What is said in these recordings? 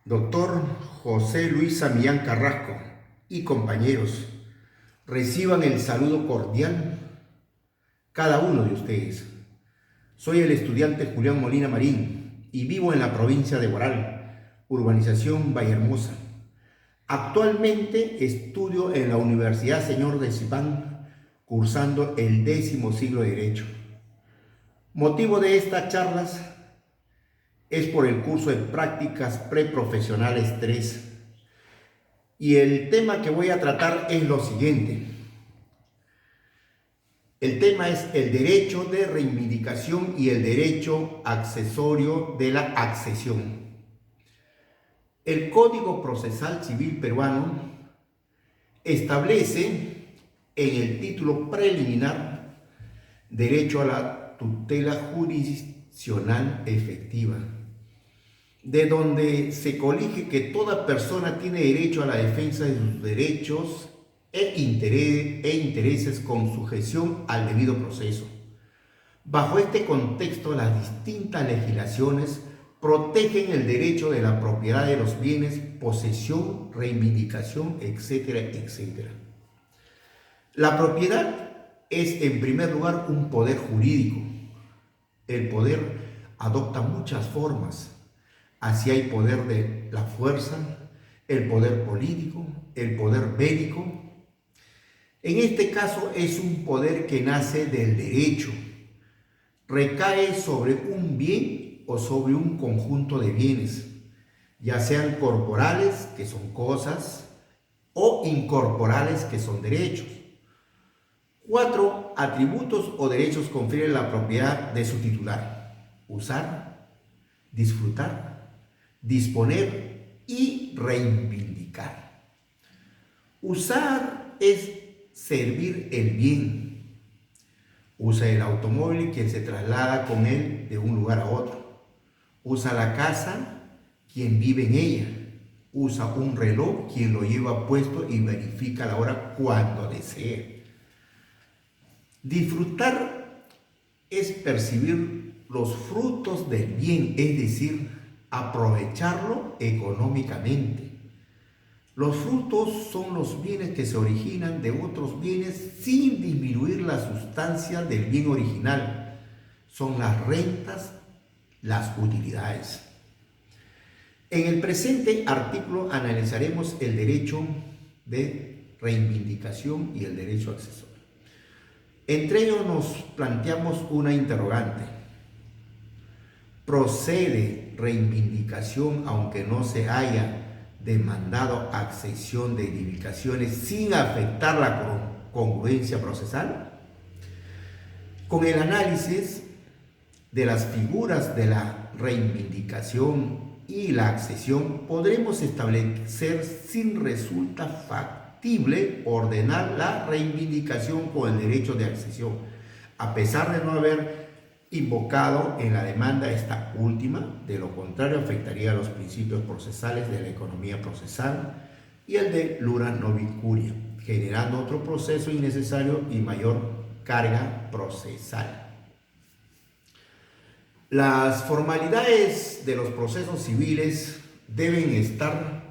Doctor José Luis Samillán Carrasco y compañeros, reciban el saludo cordial cada uno de ustedes. Soy el estudiante Julián Molina Marín y vivo en la provincia de Huaral, urbanización Vallehermosa. Actualmente estudio en la Universidad Señor de Cipán, cursando el 10º siglo de Derecho. Motivo de estas charlas es por el curso de prácticas preprofesionales 3. Y el tema que voy a tratar es lo siguiente. El tema es el derecho de reivindicación y el derecho accesorio de la accesión. El Código Procesal Civil peruano establece en el título preliminar derecho a la tutela jurisdiccional efectiva, de donde se colige que toda persona tiene derecho a la defensa de sus derechos e intereses con sujeción al debido proceso. Bajo este contexto, las distintas legislaciones protegen el derecho de la propiedad de los bienes, posesión, reivindicación, etcétera, etcétera. La propiedad es, en primer lugar, un poder jurídico. El poder adopta muchas formas. Así hay poder de la fuerza, el poder político, el poder bélico. En este caso es un poder que nace del derecho. Recae sobre un bien o sobre un conjunto de bienes, ya sean corporales, que son cosas, o incorporales, que son derechos. 4 atributos o derechos confieren la propiedad de su titular: usar, disfrutar, disponer y reivindicar. Usar es servir el bien. Usa el automóvil quien se traslada con él de un lugar a otro. Usa la casa quien vive en ella. Usa un reloj quien lo lleva puesto y verifica la hora cuando desee. Disfrutar es percibir los frutos del bien, es decir, aprovecharlo económicamente. Los frutos son los bienes que se originan de otros bienes sin disminuir la sustancia del bien original. Son las rentas, las utilidades. En el presente artículo analizaremos el derecho de reivindicación y el derecho accesorio. Entre ellos nos planteamos una interrogante. ¿Procede reivindicación aunque no se haya demandado accesión de edificaciones sin afectar la congruencia procesal? Con el análisis de las figuras de la reivindicación y la accesión podremos establecer si resulta factible ordenar la reivindicación con el derecho de accesión, a pesar de no haber invocado en la demanda esta última. De lo contrario afectaría los principios procesales de la economía procesal y el de Lura Novit Curia, generando otro proceso innecesario y mayor carga procesal. Las formalidades de los procesos civiles deben estar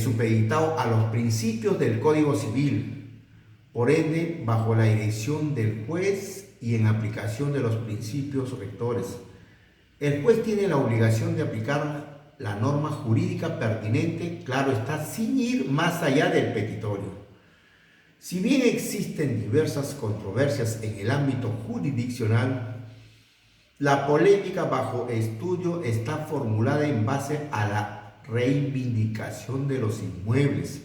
supeditados a los principios del Código Civil, por ende bajo la dirección del juez y en aplicación de los principios rectores. El juez tiene la obligación de aplicar la norma jurídica pertinente, claro está, sin ir más allá del petitorio. Si bien existen diversas controversias en el ámbito jurisdiccional, la polémica bajo estudio está formulada en base a la reivindicación de los inmuebles,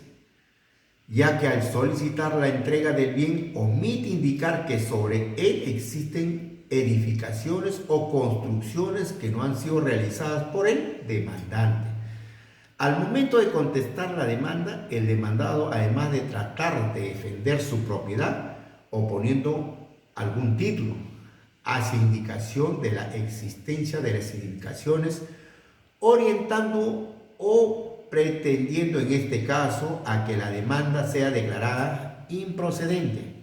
ya que al solicitar la entrega del bien omite indicar que sobre él existen edificaciones o construcciones que no han sido realizadas por el demandante. Al momento de contestar la demanda, el demandado, además de tratar de defender su propiedad oponiendo algún título, hace indicación de la existencia de las edificaciones, orientando o pretendiendo en este caso a que la demanda sea declarada improcedente.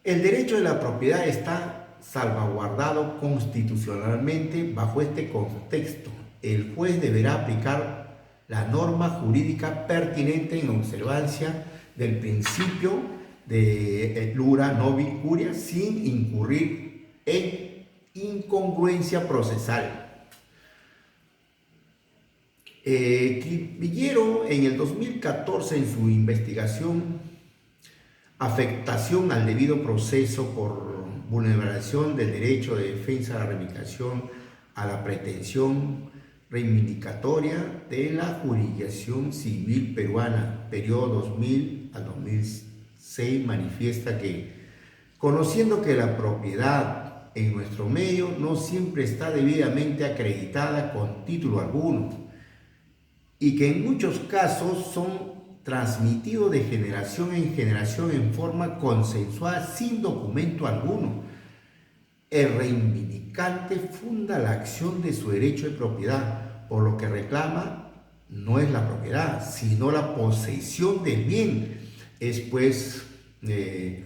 El derecho de la propiedad está salvaguardado constitucionalmente bajo este contexto el juez deberá aplicar la norma jurídica pertinente en observancia del principio de lura nobis curia sin incurrir en incongruencia procesal. Villero en el 2014 en su investigación Afectación al debido proceso por vulneración del derecho de defensa a la reivindicación a la pretensión reivindicatoria de la jurisdicción civil peruana, periodo 2000 al 2006, manifiesta que, conociendo que la propiedad en nuestro medio no siempre está debidamente acreditada con título alguno, y que en muchos casos son transmitidos de generación en generación en forma consensuada sin documento alguno, el reivindicante funda la acción de su derecho de propiedad, por lo que reclama no es la propiedad, sino la posesión del bien. Es pues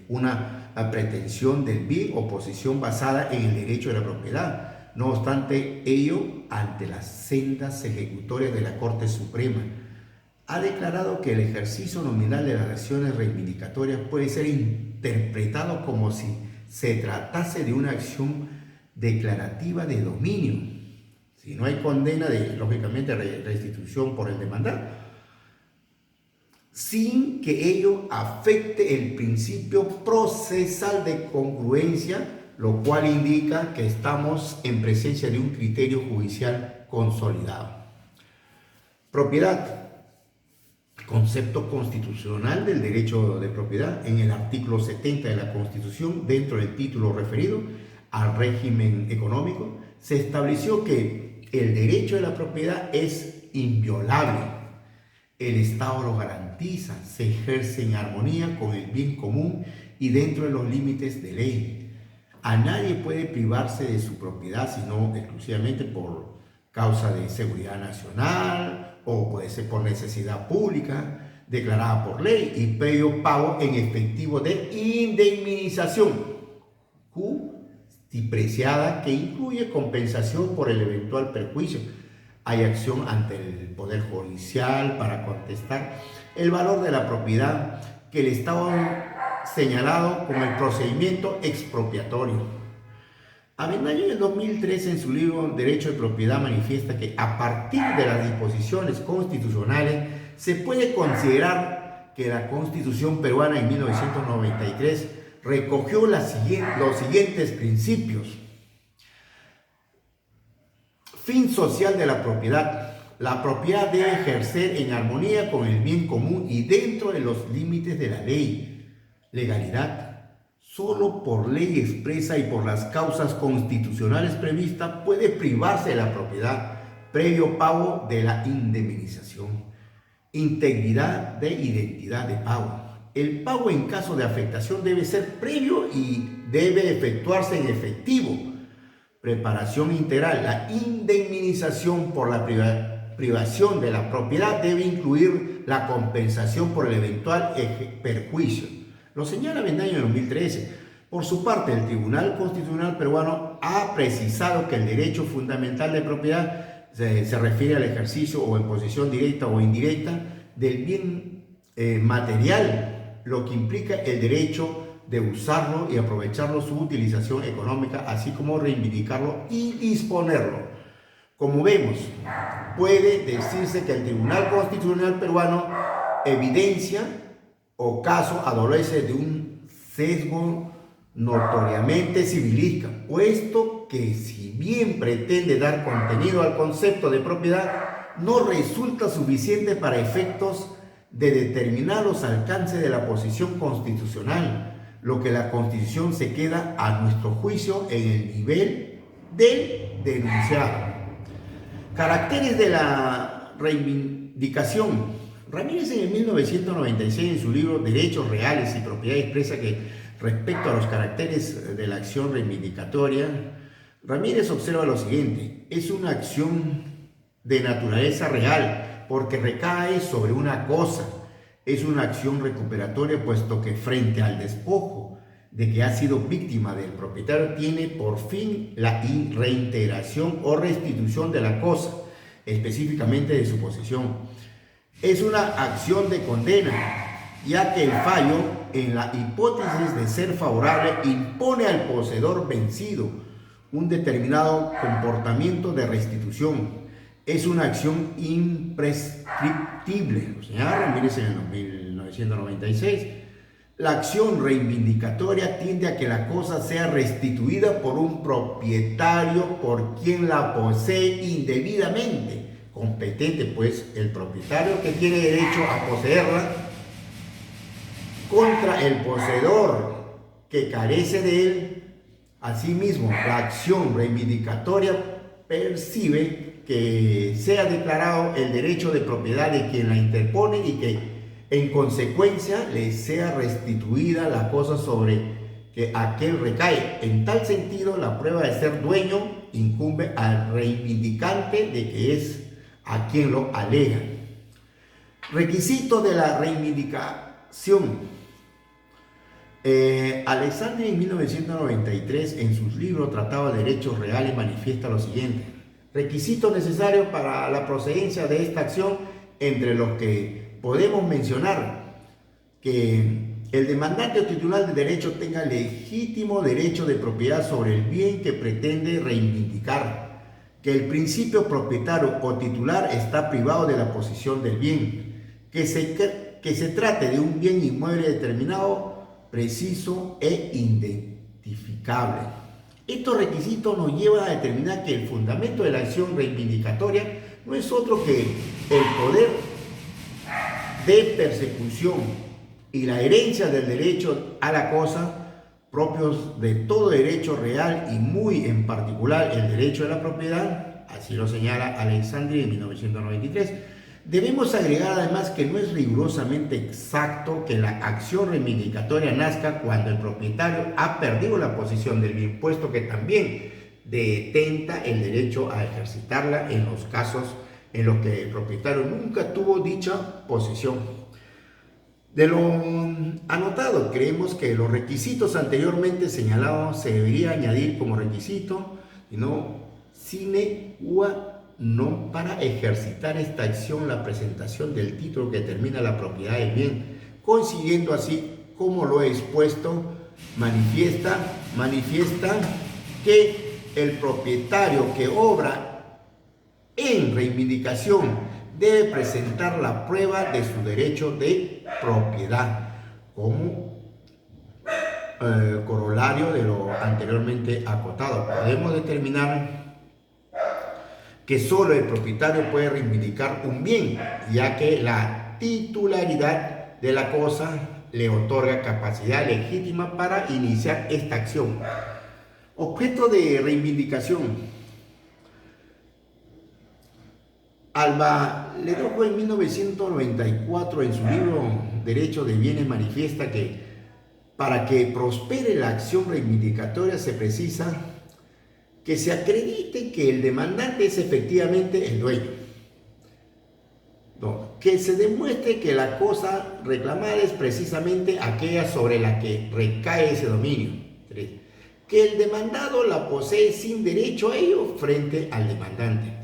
una pretensión del bien o posesión basada en el derecho de la propiedad. No obstante ello, ante las sendas ejecutorias de la Corte Suprema, ha declarado que el ejercicio nominal de las acciones reivindicatorias puede ser interpretado como si se tratase de una acción declarativa de dominio. Si no hay condena de, lógicamente, restitución por el demandado, sin que ello afecte el principio procesal de congruencia, lo cual indica que estamos en presencia de un criterio judicial consolidado. Propiedad, concepto constitucional del derecho de propiedad. En el artículo 70 de la Constitución, dentro del título referido al régimen económico, se estableció que el derecho de la propiedad es inviolable. El Estado lo garantiza, se ejerce en armonía con el bien común y dentro de los límites de ley. A nadie puede privarse de su propiedad, sino exclusivamente por causa de seguridad nacional o puede ser por necesidad pública declarada por ley y previo pago en efectivo de indemnización justipreciada que incluye compensación por el eventual perjuicio. Hay acción ante el Poder Judicial para contestar el valor de la propiedad que el Estado señalado como el procedimiento expropiatorio. Avendaño en el 2013 en su libro Derecho de Propiedad manifiesta que a partir de las disposiciones constitucionales se puede considerar que la Constitución peruana en 1993 recogió los siguientes principios. Fin social de la propiedad. La propiedad debe ejercer en armonía con el bien común y dentro de los límites de la ley. Legalidad. Solo por ley expresa y por las causas constitucionales previstas puede privarse de la propiedad previo pago de la indemnización. Integridad de identidad de pago. El pago en caso de afectación debe ser previo y debe efectuarse en efectivo. Preparación integral. La indemnización por la privación de la propiedad debe incluir la compensación por el eventual perjuicio. Lo señala Avendaño en 2013. Por su parte, el Tribunal Constitucional peruano ha precisado que el derecho fundamental de propiedad se refiere al ejercicio o en posesión directa o indirecta del bien material, lo que implica el derecho de usarlo y aprovecharlo su utilización económica, así como reivindicarlo y disponerlo. Como vemos, puede decirse que el Tribunal Constitucional peruano evidencia o caso adolece de un sesgo notoriamente civilista, puesto que si bien pretende dar contenido al concepto de propiedad, no resulta suficiente para efectos de determinar los alcances de la posición constitucional, lo que la Constitución se queda a nuestro juicio en el nivel del denunciado. Caracteres de la reivindicación. Ramírez en el 1996 en su libro Derechos Reales y Propiedad expresa que respecto a los caracteres de la acción reivindicatoria, Ramírez observa lo siguiente: es una acción de naturaleza real porque recae sobre una cosa, es una acción recuperatoria puesto que frente al despojo de que ha sido víctima del propietario tiene por fin la reintegración o restitución de la cosa. específicamente de su posesión. Es una acción de condena, ya que el fallo, en la hipótesis de ser favorable, impone al poseedor vencido un determinado comportamiento de restitución. Es una acción imprescriptible. Lo señala Ramírez en el 1996. La acción reivindicatoria tiende a que la cosa sea restituida por un propietario por quien la posee indebidamente. Competente, pues, el propietario que tiene derecho a poseerla contra el poseedor que carece de él. Asimismo, la acción reivindicatoria percibe que sea declarado el derecho de propiedad de quien la interpone y que en consecuencia le sea restituida la cosa sobre que aquel recae. En tal sentido, la prueba de ser dueño incumbe al reivindicante de que es a quien lo alega. Requisito de la reivindicación. Alexandre en 1993 en sus libros Tratado de Derechos Reales manifiesta lo siguiente: requisito necesario para la procedencia de esta acción, entre los que podemos mencionar que el demandante o titular de derecho tenga legítimo derecho de propiedad sobre el bien que pretende reivindicar, que el principio propietario o titular está privado de la posesión del bien, que se trate de un bien inmueble determinado, preciso e identificable. Estos requisitos nos llevan a determinar que el fundamento de la acción reivindicatoria no es otro que el poder de persecución y la herencia del derecho a la cosa, propios de todo derecho real y muy en particular el derecho a la propiedad. Así lo señala Alexandre en 1993. Debemos agregar además que no es rigurosamente exacto que la acción reivindicatoria nazca cuando el propietario ha perdido la posesión del bien, puesto que también detenta el derecho a ejercitarla en los casos en los que el propietario nunca tuvo dicha posesión. De lo anotado, creemos que los requisitos anteriormente señalados se debería añadir como requisito y no sine qua non para ejercitar esta acción la presentación del título que determina la propiedad del bien, consiguiendo así, como lo he expuesto, manifiesta que el propietario que obra en reivindicación debe presentar la prueba de su derecho de propiedad como corolario de lo anteriormente acotado. Podemos determinar que solo el propietario puede reivindicar un bien, ya que la titularidad de la cosa le otorga capacidad legítima para iniciar esta acción. Objeto de reivindicación. Alba Ledrojo en 1994 en su libro Derecho de Bienes manifiesta que para que prospere la acción reivindicatoria se precisa que se acredite que el demandante es efectivamente el dueño. No, que se demuestre que la cosa reclamada es precisamente aquella sobre la que recae ese dominio. 3. Que el demandado la posee sin derecho a ello frente al demandante.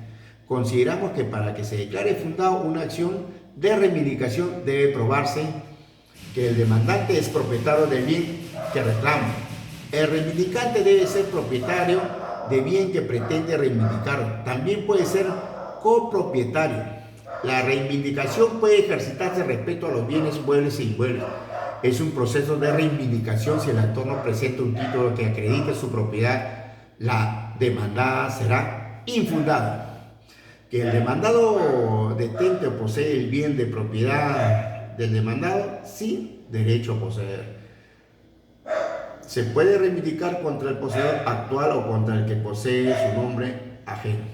Consideramos que para que se declare fundado una acción de reivindicación debe probarse que el demandante es propietario del bien que reclama. El reivindicante debe ser propietario de bien que pretende reivindicar. También puede ser copropietario. La reivindicación puede ejercitarse respecto a los bienes muebles e inmuebles. Es un proceso de reivindicación si el actor no presenta un título que acredite su propiedad. La demandada será infundada. Que el demandado detente o posee el bien de propiedad del demandado sin derecho a poseer. Se puede reivindicar contra el poseedor actual o contra el que posee su nombre ajeno.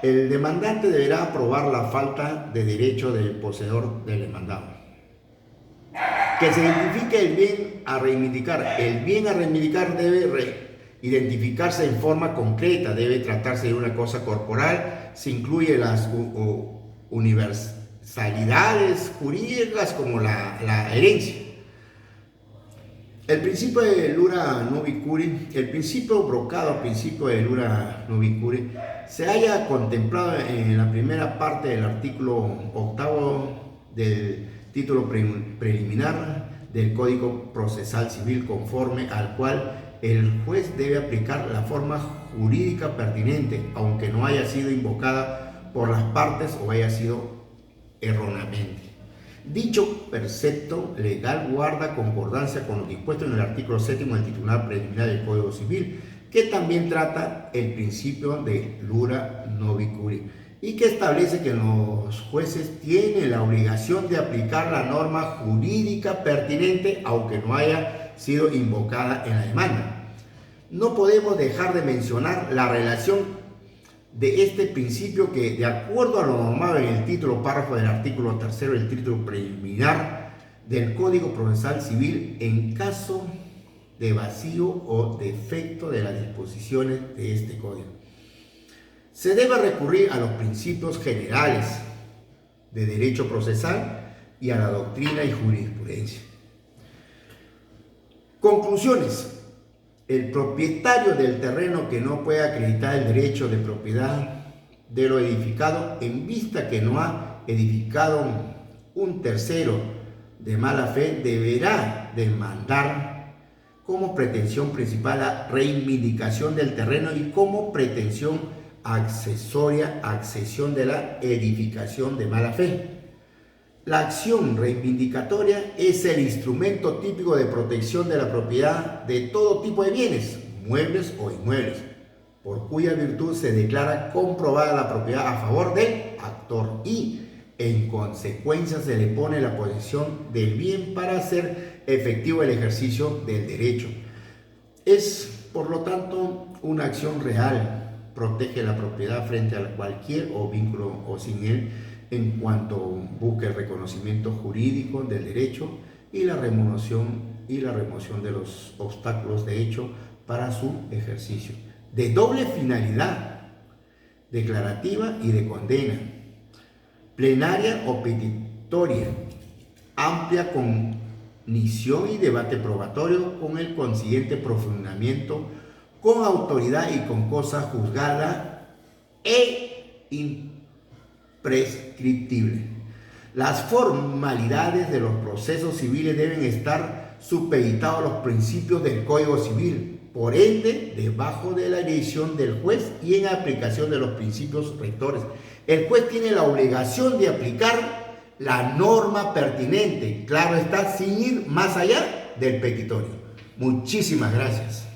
El demandante deberá probar la falta de derecho del poseedor del demandado. Que se identifique el bien a reivindicar. El bien a reivindicar debe identificarse en forma concreta, debe tratarse de una cosa corporal, se incluye las universalidades jurídicas como la herencia. El principio de Iura Novi Curi, el principio brocado, principio de Iura Novi Curi, se haya contemplado en la primera parte del artículo 8 del título preliminar del Código Procesal Civil, conforme al cual el juez debe aplicar la forma jurídica pertinente, aunque no haya sido invocada por las partes o haya sido erróneamente. Dicho precepto legal guarda concordancia con lo dispuesto en el artículo 7 del titular preliminar del Código Civil, que también trata el principio de Iura Novi Curi y que establece que los jueces tienen la obligación de aplicar la norma jurídica pertinente aunque no haya sido invocada en la demanda. No podemos dejar de mencionar la relación de este principio que, de acuerdo a lo normado en el título párrafo del artículo 3 del título preliminar del Código Procesal Civil, en caso de vacío o defecto de las disposiciones de este código, se debe recurrir a los principios generales de derecho procesal y a la doctrina y jurisprudencia. Conclusiones. El propietario del terreno que no puede acreditar el derecho de propiedad de lo edificado, en vista que no ha edificado un tercero de mala fe, deberá demandar como pretensión principal la reivindicación del terreno y como pretensión accesoria accesión de la edificación de mala fe. La acción reivindicatoria es el instrumento típico de protección de la propiedad de todo tipo de bienes, muebles o inmuebles, por cuya virtud se declara comprobada la propiedad a favor del actor y, en consecuencia, se le pone la posesión del bien para hacer efectivo el ejercicio del derecho. Es, por lo tanto, una acción real, protege la propiedad frente a cualquier o vínculo o sin él, en cuanto busque el reconocimiento jurídico del derecho y la remoción de los obstáculos de hecho para su ejercicio, de doble finalidad, declarativa y de condena, plenaria o petitoria, amplia cognición y debate probatorio con el consiguiente profundamiento, con autoridad y con cosa juzgada e prescriptible. Las formalidades de los procesos civiles deben estar supeditados a los principios del Código Civil, por ende, debajo de la dirección del juez y en aplicación de los principios rectores. El juez tiene la obligación de aplicar la norma pertinente, claro está, sin ir más allá del petitorio. Muchísimas gracias.